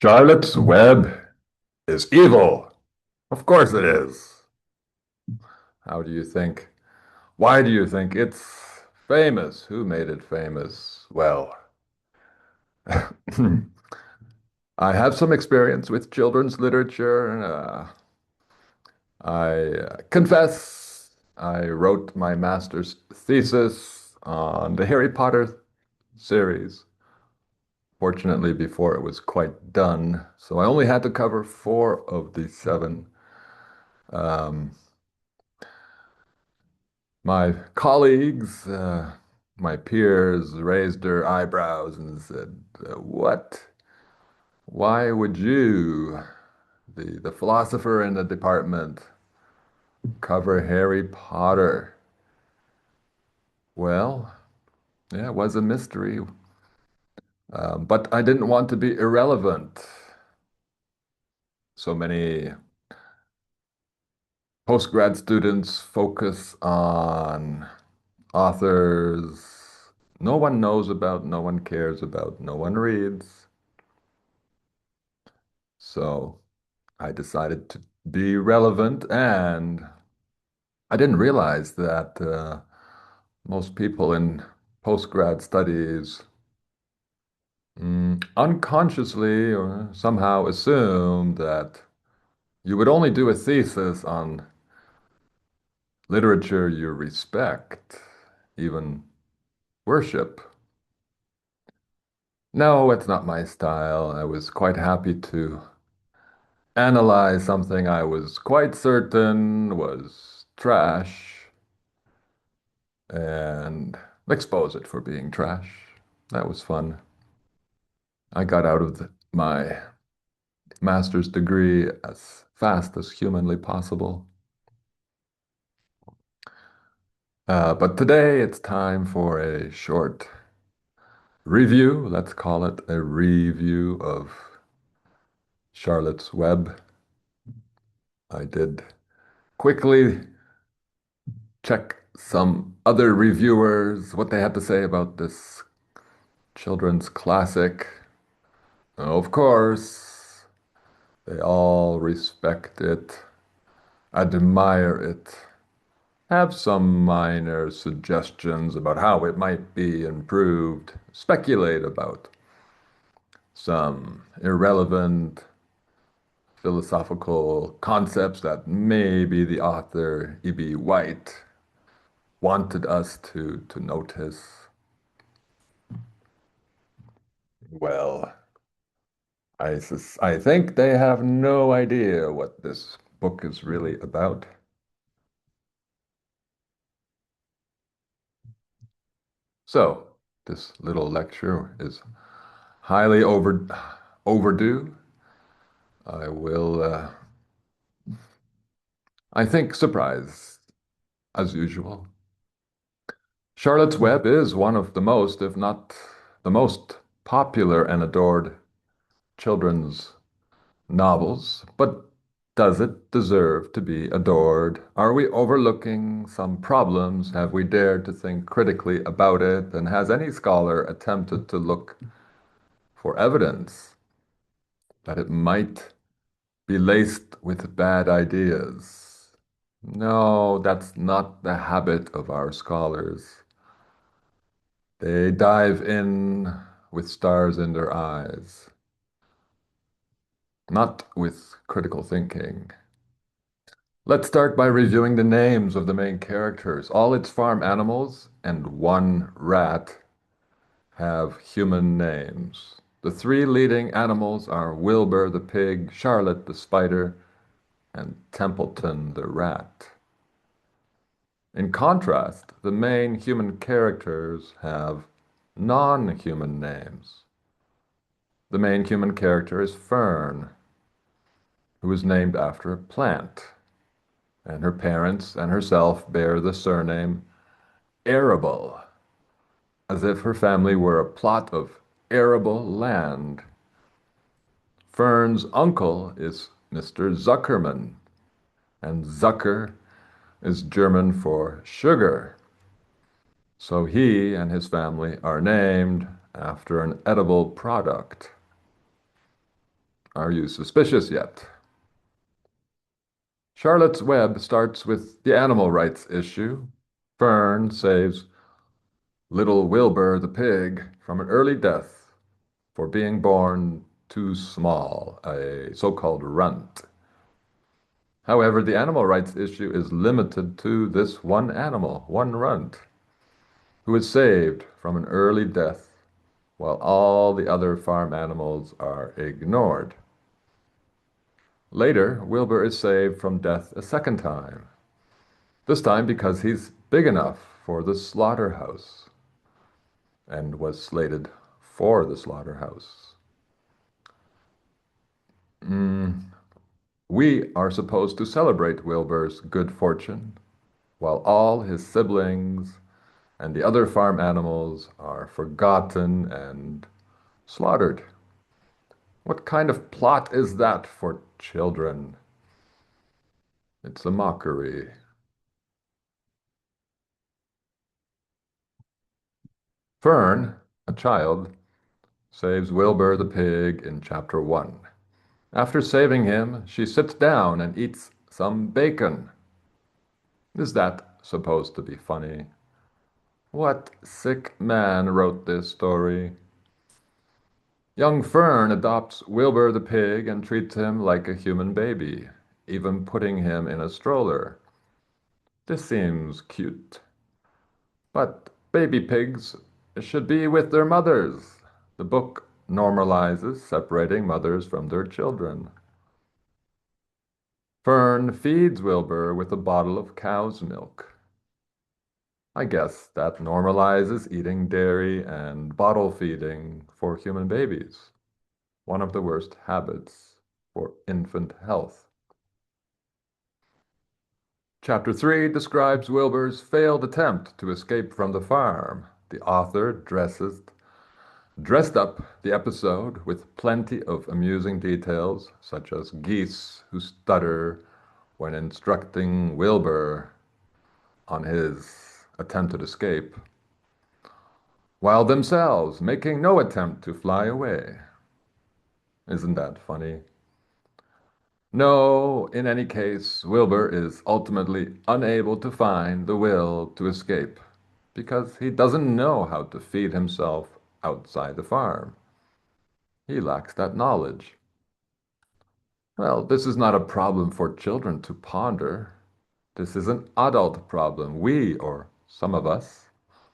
Charlotte's Web is evil. Of course it is. How do you think? Why do you think it's famous? Who made it famous? Well, I have some experience with children's literature. I confess I wrote my master's thesis on the Harry Potter series. Fortunately, before it was quite done, so I only had to cover four of the seven. Um, My colleagues, my peers raised their eyebrows and said, "What? Why would you, the philosopher in the department, cover Harry Potter?" Well, yeah, it was a mystery, but I didn't want to be irrelevant. So many postgrad students focus on authors no one knows about, no one cares about, no one reads. So I decided to be relevant, and I didn't realize that most people in postgrad studies unconsciously or somehow assume that you would only do a thesis on literature you respect, even worship. No, it's not my style. I was quite happy to analyze something I was quite certain was trash and expose it for being trash. That was fun. I got out of my master's degree as fast as humanly possible. But today it's time for a short review. Let's call it a review of Charlotte's Web. I did quickly check some other reviewers, what they had to say about this children's classic. Of course, they all respect it, admire it, have some minor suggestions about how it might be improved, speculate about some irrelevant philosophical concepts that maybe the author, E.B. White, wanted us to notice. Well, I think they have no idea what this book is really about. So, this little lecture is highly overdue. I will, I think, surprise as usual. Charlotte's Web is one of the most, if not the most popular and adored children's novels, but does it deserve to be adored? Are we overlooking some problems? Have we dared to think critically about it? And has any scholar attempted to look for evidence that it might be laced with bad ideas? No, that's not the habit of our scholars. They dive in with stars in their eyes, not with critical thinking. Let's start by reviewing the names of the main characters. All its farm animals and one rat have human names. The three leading animals are Wilbur the pig, Charlotte the spider, and Templeton the rat. In contrast, the main human characters have non-human names. The main human character is Fern, who is named after a plant, and her parents and herself bear the surname arable, as if her family were a plot of arable land. Fern's uncle is Mr. Zuckerman, and Zucker is German for sugar. So he and his family are named after an edible product. Are you suspicious yet? Charlotte's Web starts with the animal rights issue. Fern saves little Wilbur the pig from an early death for being born too small, a so-called runt. However, the animal rights issue is limited to this one animal, one runt, who is saved from an early death while all the other farm animals are ignored. Later, Wilbur is saved from death a second time, this time because he's big enough for the slaughterhouse and was slated for the slaughterhouse. We are supposed to celebrate Wilbur's good fortune while all his siblings and the other farm animals are forgotten and slaughtered. What kind of plot is that for children? It's a mockery. Fern, a child, saves Wilbur the pig in chapter 1. After saving him, she sits down and eats some bacon. Is that supposed to be funny? What sick man wrote this story? Young Fern adopts Wilbur the pig and treats him like a human baby, even putting him in a stroller. This seems cute. But baby pigs should be with their mothers. The book normalizes separating mothers from their children. Fern feeds Wilbur with a bottle of cow's milk. I guess that normalizes eating dairy and bottle feeding for human babies, one of the worst habits for infant health. Chapter 3 describes Wilbur's failed attempt to escape from the farm. The author dressed up the episode with plenty of amusing details, such as geese who stutter when instructing Wilbur on his attempted escape, while themselves making no attempt to fly away. Isn't that funny? No, in any case, Wilbur is ultimately unable to find the will to escape because he doesn't know how to feed himself outside the farm. He lacks that knowledge. Well, this is not a problem for children to ponder. This is an adult problem. We, or some of us,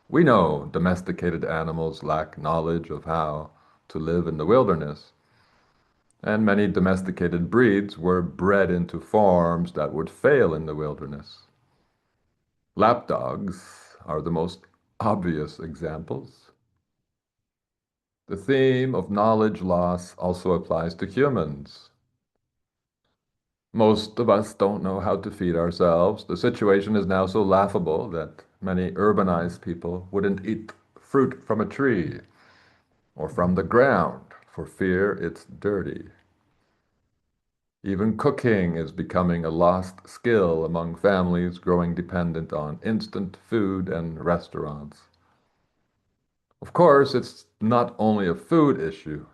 we know domesticated animals lack knowledge of how to live in the wilderness, and many domesticated breeds were bred into forms that would fail in the wilderness. Lapdogs are the most obvious examples. The theme of knowledge loss also applies to humans. Most of us don't know how to feed ourselves. The situation is now so laughable that many urbanized people wouldn't eat fruit from a tree or from the ground for fear it's dirty. Even cooking is becoming a lost skill among families growing dependent on instant food and restaurants. Of course, it's not only a food issue.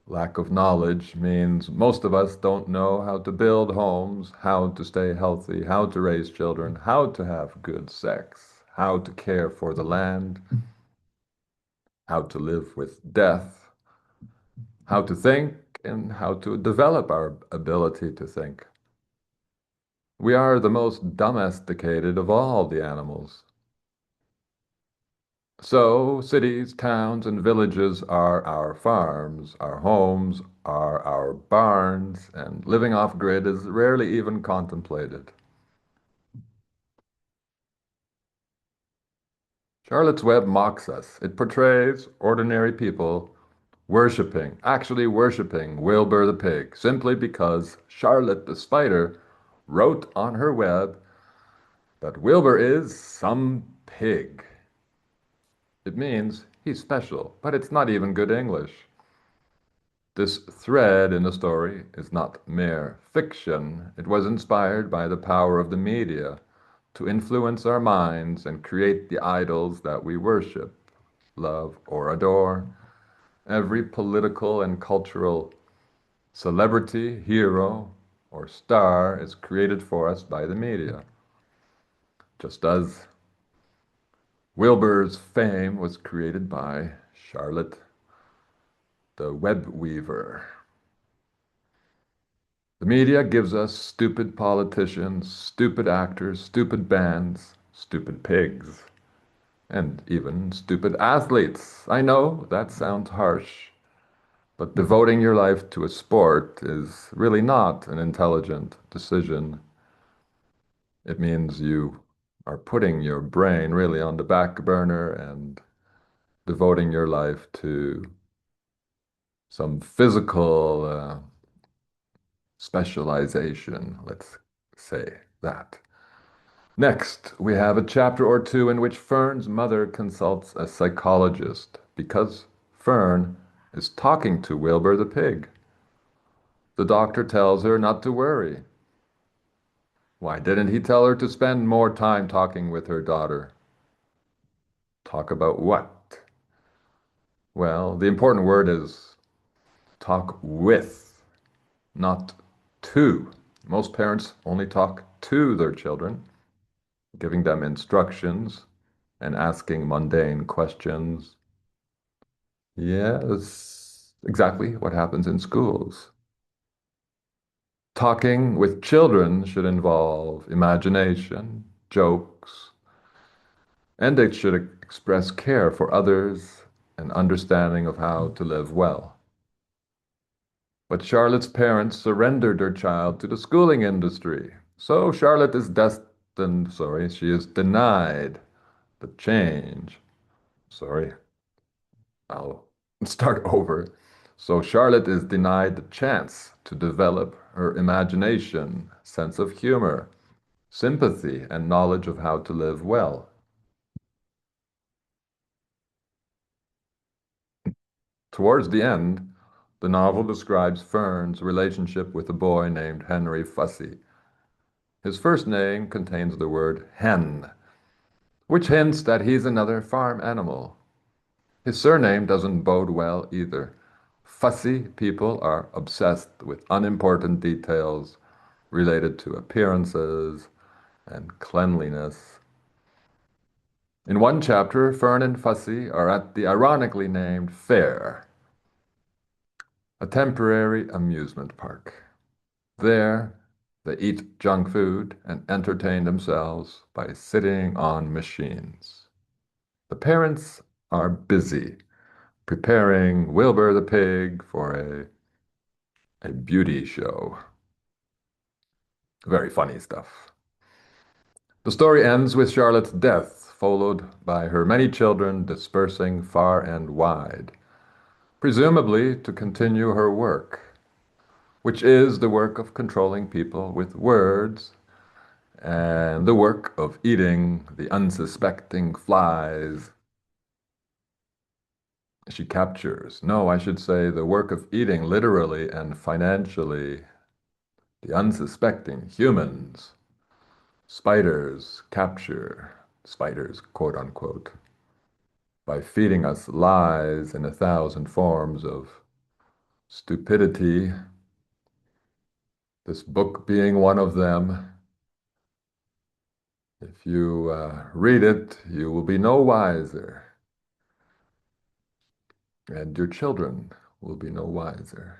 Lack of knowledge means most of us don't know how to build homes, how to stay healthy, how to raise children, how to have good sex, how to care for the land, how to live with death, how to think, and how to develop our ability to think. We are the most domesticated of all the animals. So, cities, towns, and villages are our farms, our homes are our barns, and living off grid is rarely even contemplated. Charlotte's Web mocks us. It portrays ordinary people worshiping, actually worshiping Wilbur the pig, simply because Charlotte the spider wrote on her web that Wilbur is some pig. It means he's special, but it's not even good English. This thread in the story is not mere fiction. It was inspired by the power of the media to influence our minds and create the idols that we worship, love, or adore. Every political and cultural Celebrity, hero, or star is created for us by the media, just as Wilbur's fame was created by Charlotte the web weaver. The media gives us stupid politicians, stupid actors, stupid bands, stupid pigs, and even stupid athletes. I know that sounds harsh, but devoting your life to a sport is really not an intelligent decision. It means you are putting your brain really on the back burner and devoting your life to some physical specialization, let's say that. Next, we have a chapter or two in which Fern's mother consults a psychologist because Fern is talking to Wilbur the pig. The doctor tells her not to worry. Why didn't he tell her to spend more time talking with her daughter? Talk about what? Well, the important word is talk with, not to. Most parents only talk to their children, giving them instructions and asking mundane questions. Yeah, that's exactly what happens in schools. Talking with children should involve imagination, jokes, and it should express care for others and understanding of how to live well. But Charlotte's parents surrendered their child to the schooling industry. So Charlotte is she is denied the change. Sorry, I'll start over. So Charlotte is denied the chance to develop her imagination, sense of humor, sympathy, and knowledge of how to live well. Towards the end, the novel describes Fern's relationship with a boy named Henry Fussy. His first name contains the word hen, which hints that he's another farm animal. His surname doesn't bode well either. Fussy people are obsessed with unimportant details related to appearances and cleanliness. In one chapter, Fern and Fussy are at the ironically named fair, a temporary amusement park. There, they eat junk food and entertain themselves by sitting on machines. The parents are busy preparing Wilbur the pig for a beauty show. Very funny stuff. The story ends with Charlotte's death, followed by her many children dispersing far and wide, presumably to continue her work, which is the work of controlling people with words and the work of eating the unsuspecting flies she captures. No, I should say the work of eating literally and financially the unsuspecting humans. Spiders capture spiders, quote unquote, by feeding us lies in 1,000 forms of stupidity, this book being one of them. If you read it, you will be no wiser, and your children will be no wiser.